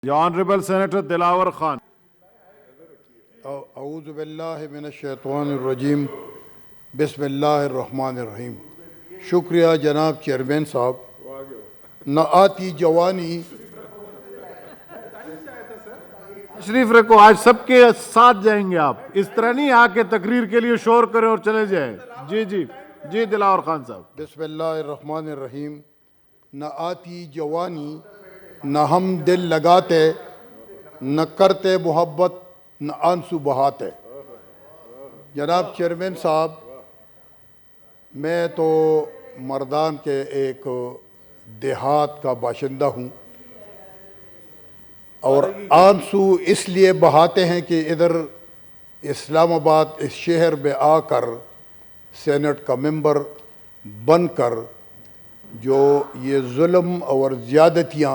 The Honorable Senator Dilawar Khan. اعوذ باللہ من الشیطان الرجیم بسم اللہ الرحمن الرحیم۔ شکریہ جناب چیئرمین صاحب۔ نہ آتی جوانی تشریف رکھو، آج سب کے ساتھ جائیں گے آپ، اس طرح نہیں آ کے تقریر کے لیے شور کریں اور چلے جائیں۔ جی دلاور خان صاحب۔ بسم اللہ الرحمن الرحیم۔ نہ آتی جوانی، نہ ہم دل لگاتے، نہ کرتے محبت، نہ آنسو بہاتے۔ جناب چیئرمین صاحب، میں تو مردان کے ایک دیہات کا باشندہ ہوں، اور آنسو اس لیے بہاتے ہیں کہ ادھر اسلام آباد اس شہر میں آ کر سینٹ کا ممبر بن کر جو یہ ظلم اور زیادتیاں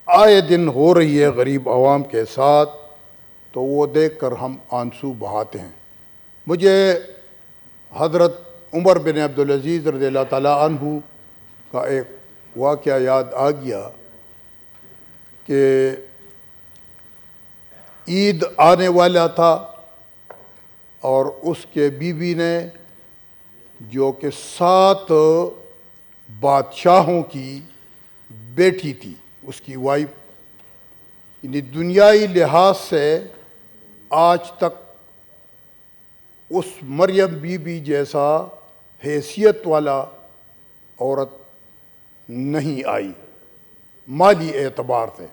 آئے دن ہو رہی ہے غریب عوام کے ساتھ، تو وہ دیکھ کر ہم آنسو بہاتے ہیں۔ مجھے حضرت عمر بن عبدالعزیز رضی اللہ تعالیٰ عنہ کا ایک واقعہ یاد آ گیا کہ عید آنے والا تھا، اور اس کے بیوی نے جو کہ 7 بادشاہوں کی بیٹی تھی، اس کی وائف، یعنی دنیائی لحاظ سے آج تک اس مریم بی بی جیسا حیثیت والا عورت نہیں آئی مالی اعتبار سے۔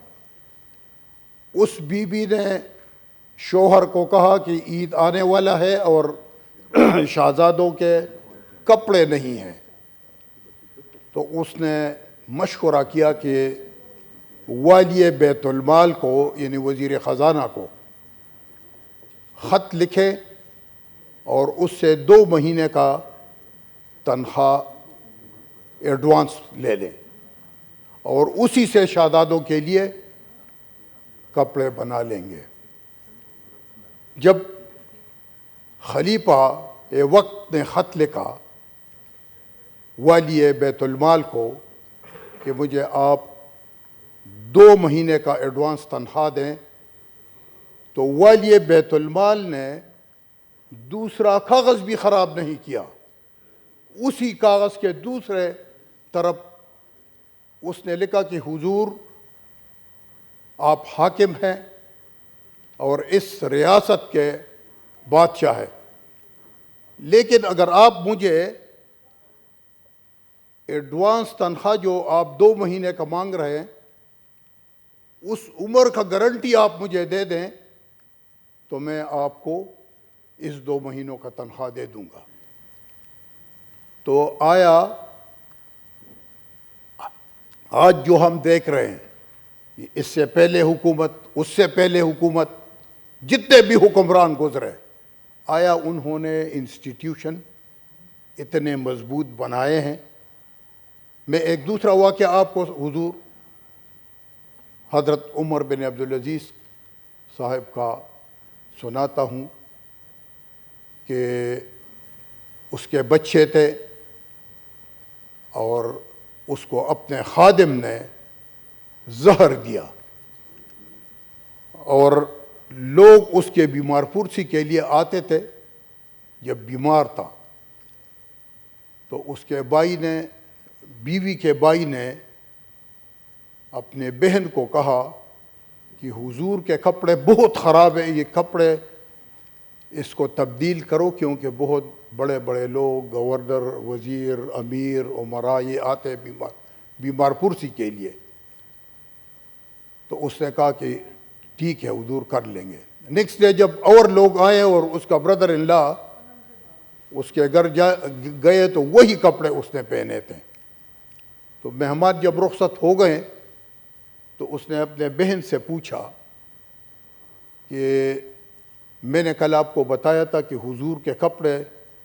اس بی بی نے شوہر کو کہا کہ عید آنے والا ہے اور شہزادوں کے کپڑے نہیں ہیں، تو اس نے مشورہ کیا کہ والی بیت المال کو، یعنی وزیر خزانہ کو خط لکھے اور اس سے 2 مہینے کا تنخواہ ایڈوانس لے لیں، اور اسی سے شہزادوں کے لیے کپڑے بنا لیں گے۔ جب خلیفہ وقت نے خط لکھا والی بیت المال کو کہ مجھے آپ 2 مہینے کا ایڈوانس تنخواہ دیں، تو والی بیت المال نے دوسرا کاغذ بھی خراب نہیں کیا، اسی کاغذ کے دوسرے طرف اس نے لکھا کہ حضور آپ حاکم ہیں اور اس ریاست کے بادشاہ ہیں، لیکن اگر آپ مجھے ایڈوانس تنخواہ جو آپ 2 مہینے کا مانگ رہے ہیں، اس عمر کا گارنٹی آپ مجھے دے دیں، تو میں آپ کو اس 2 مہینوں کا تنخواہ دے دوں گا۔ تو آیا آج جو ہم دیکھ رہے ہیں، اس سے پہلے حکومت، اس سے پہلے حکومت، جتنے بھی حکمران گزرے، آیا انہوں نے انسٹیٹیوشن اتنے مضبوط بنائے ہیں؟ میں ایک دوسرا واقعہ آپ کو حضور حضرت عمر بن عبدالعزیز صاحب کا سناتا ہوں کہ اس کے بچے تھے، اور اس کو اپنے خادم نے زہر دیا، اور لوگ اس کے بیمار پرسی کے لیے آتے تھے جب بیمار تھا، تو اس کے بیوی کے بھائی نے اپنے بہن کو کہا کہ حضور کے کپڑے بہت خراب ہیں، یہ کپڑے اس کو تبدیل کرو، کیونکہ بہت بڑے بڑے لوگ، گورنر، وزیر، امیر، امراء، یہ آتے بیمار پرسی کے لیے۔ تو اس نے کہا کہ ٹھیک ہے حضور، کر لیں گے۔ نیکسٹ ڈے جب اور لوگ آئے اور اس کا بردر ان لا اس کے گھر گئے، تو وہی کپڑے اس نے پہنے تھے۔ تو مہمان جب رخصت ہو گئے، تو اس نے اپنے بہن سے پوچھا کہ میں نے کل آپ کو بتایا تھا کہ حضور کے کپڑے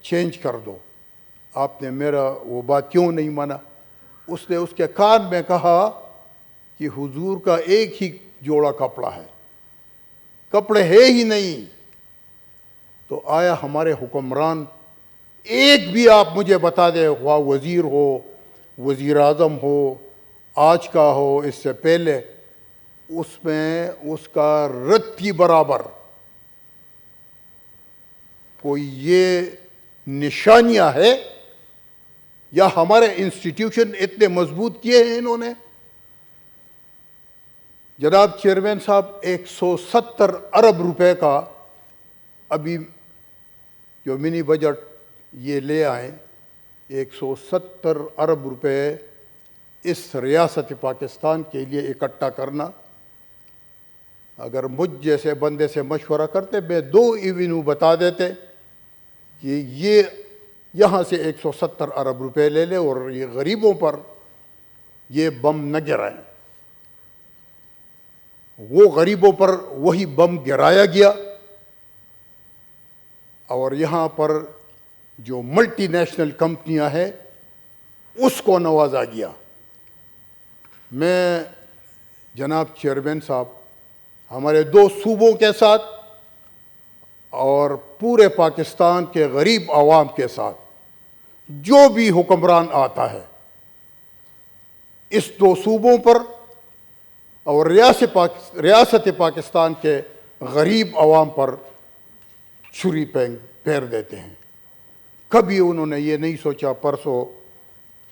چینج کر دو، آپ نے میرا وہ بات کیوں نہیں مانا؟ اس نے اس کے کان میں کہا کہ حضور کا ایک ہی جوڑا کپڑا ہے، کپڑے ہے ہی نہیں۔ تو آیا ہمارے حکمران ایک بھی آپ مجھے بتا دے، خواہ وزیر ہو، وزیر اعظم ہو، آج کا ہو، اس سے پہلے، اس میں اس کا رتی برابر کوئی یہ نشانیاں ہے یا ہمارے انسٹیٹیوشن اتنے مضبوط کیے ہیں انہوں نے؟ جناب چیئرمین صاحب 170 ارب روپے کا ابھی جو منی بجٹ یہ لے آئیں، 170 ارب روپے اس ریاست پاکستان کے لیے اکٹھا کرنا، اگر مجھ جیسے بندے سے مشورہ کرتے میں 2 ایونیو بتا دیتے کہ یہ یہاں سے 170 ارب روپے لے لے اور یہ غریبوں پر یہ بم نہ گرائیں۔ وہ غریبوں پر وہی بم گرایا گیا اور یہاں پر جو ملٹی نیشنل کمپنیاں ہیں اس کو نوازا گیا۔ میں جناب چیئرمین صاحب ہمارے 2 صوبوں کے ساتھ اور پورے پاکستان کے غریب عوام کے ساتھ جو بھی حکمران آتا ہے اس 2 صوبوں پر اور ریاست پاکستان کے غریب عوام پر چھری پھیر دیتے ہیں۔ کبھی انہوں نے یہ نہیں سوچا۔ پرسوں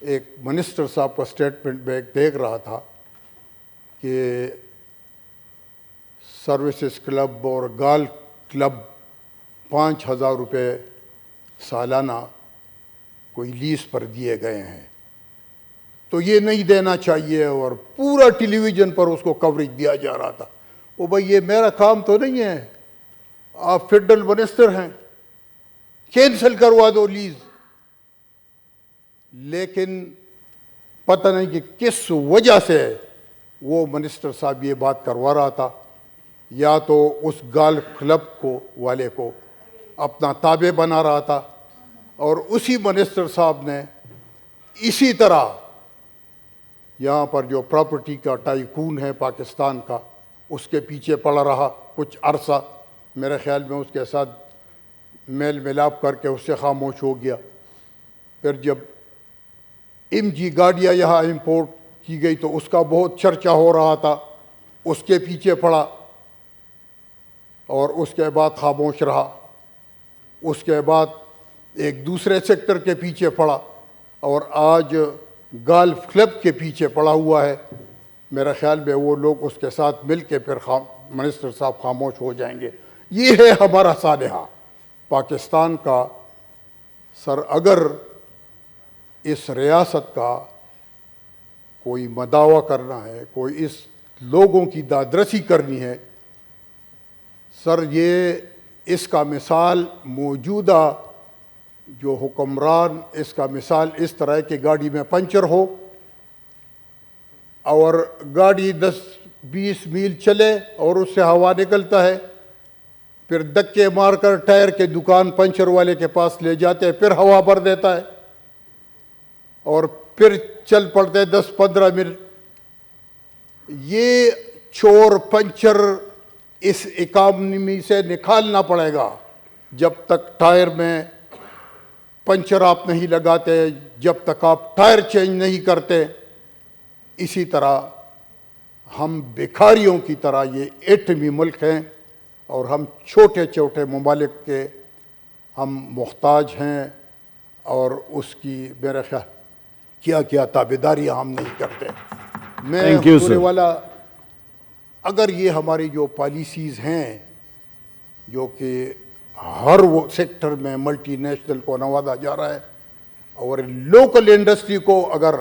ایک منسٹر صاحب کا سٹیٹمنٹ میں دیکھ رہا تھا کہ سروسز کلب اور گالف کلب 5000 روپے سالانہ کوئی لیز پر دیے گئے ہیں، تو یہ نہیں دینا چاہیے، اور پورا ٹیلی ویژن پر اس کو کوریج دیا جا رہا تھا۔ وہ بھائی یہ میرا کام تو نہیں ہے، آپ فیڈرل منسٹر ہیں، کینسل کروا دو لیز۔ لیکن پتہ نہیں کہ کس وجہ سے وہ منسٹر صاحب یہ بات کروا رہا تھا، یا تو اس گالف کلب والے کو اپنا تابع بنا رہا تھا، اور اسی منسٹر صاحب نے اسی طرح یہاں پر جو پراپرٹی کا ٹائکون ہے پاکستان کا اس کے پیچھے پڑا رہا کچھ عرصہ۔ میرے خیال میں اس کے ساتھ میل ملاپ کر کے اس سے خاموش ہو گیا۔ پھر جب MG گاڑیاں یہاں امپورٹ کی گئی تو اس کا بہت چرچا ہو رہا تھا، اس کے پیچھے پڑا اور اس کے بعد خاموش رہا۔ اس کے بعد ایک دوسرے سیکٹر کے پیچھے پڑا اور آج گالف کلب کے پیچھے پڑا ہوا ہے۔ میرا خیال میں وہ لوگ اس کے ساتھ مل کے پھر منسٹر صاحب خاموش ہو جائیں گے۔ یہ ہے ہمارا سانحہ پاکستان کا۔ سر اگر اس ریاست کا کوئی مداوع کرنا ہے، کوئی اس لوگوں کی دادرسی کرنی ہے، سر یہ اس کا مثال موجودہ جو حکمران اس کا مثال اس طرح کہ گاڑی میں پنچر ہو اور گاڑی 10-20 میل چلے اور اس سے ہوا نکلتا ہے، پھر دکے مار کر ٹائر کے دکان پنچر والے کے پاس لے جاتے ہیں، پھر ہوا بھر دیتا ہے اور پھر چل پڑتے 10-15 منٹ۔ یہ چور پنچر اس اکانومی سے نکالنا پڑے گا۔ جب تک ٹائر میں پنچر آپ نہیں لگاتے، جب تک آپ ٹائر چینج نہیں کرتے، اسی طرح ہم بھکاریوں کی طرح یہ ایٹمی ملک ہیں اور ہم چھوٹے چھوٹے ممالک کے ہم محتاج ہیں، اور اس کی میرے خیال کیا تابعداری ہم نہیں کرتے۔ میں ہونے والا اگر یہ ہماری جو پالیسیز ہیں جو کہ ہر وہ سیکٹر میں ملٹی نیشنل کو نوازا جا رہا ہے اور لوکل انڈسٹری کو اگر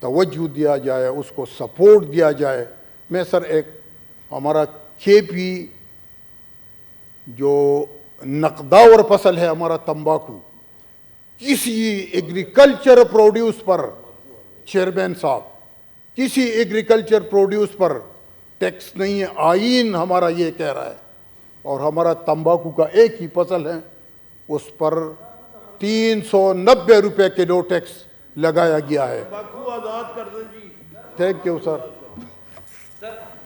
توجہ دیا جائے، اس کو سپورٹ دیا جائے۔ میں سر ایک ہمارا کھیپی جو نقداور فصل ہے ہمارا تمباکو، کسی ایگریکلچر پروڈیوس پر چیئرمین صاحب کسی ایگریکلچر پروڈیوس پر ٹیکس نہیں ہے، آئین ہمارا یہ کہہ رہا ہے، اور ہمارا تمباکو کا ایک ہی فصل ہے، اس پر 390 روپے کلو ٹیکس لگایا گیا ہے۔ Thank you sir.